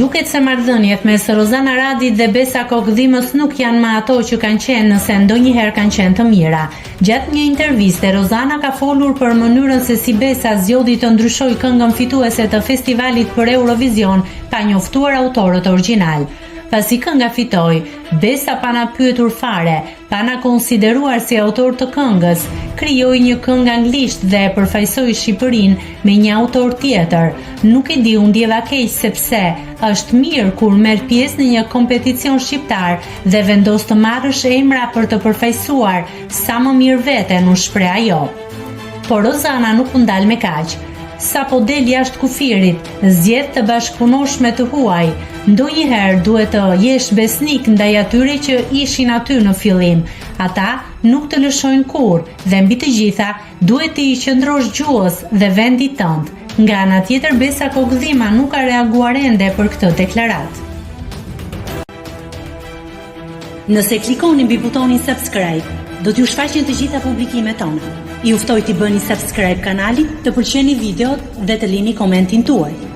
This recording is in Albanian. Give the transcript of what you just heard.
Duket se marrëdhëniet mes Rozana Radit dhe Besa Kokdhimës nuk janë më ato që kanë qenë nëse ndonjëherë kanë qenë të mira. Gjatë një interviste, Rozana ka folur për mënyrën se si Besa zgjodhi të ndryshojë këngën fituese të festivalit për Eurovision pa njoftuar autorët origjinal. Pasi kënga fitoi, Besa pa na pyetur fare, pa na konsideruar si autor të këngës, krijoi një këngë anglisht dhe e përfaqësoi Shqipërinë me një autor tjetër. Nuk e di, u ndjeva keq sepse është mirë kur merr pjesë në një kompeticion shqiptar dhe vendos të marrësh emra për të përfaqësuar sa më mirë veten, u shpreh ajo. Por Rozana nuk u ndal me kaq. Sa po del jashtë kufirit, zgjedh të bashkëpunosh me të huaj. Ndonjëherë duhet të jesh besnik ndaj atyre që ishin aty në fillim. Ata nuk të lëshojnë kurrë dhe mbi të gjitha duhet të i qëndrosh gjuhës dhe vendit tënd. Nga ana tjetër, Besa Kokdhima nuk ka reaguar ende për këtë deklaratë. Nëse klikoni mbi butonin subscribe, do t'ju shfaqen të gjitha publikimet tona. Ju ftoj t'i bëni subscribe kanalit, të pëlqeni videot dhe të lini komentin tuaj.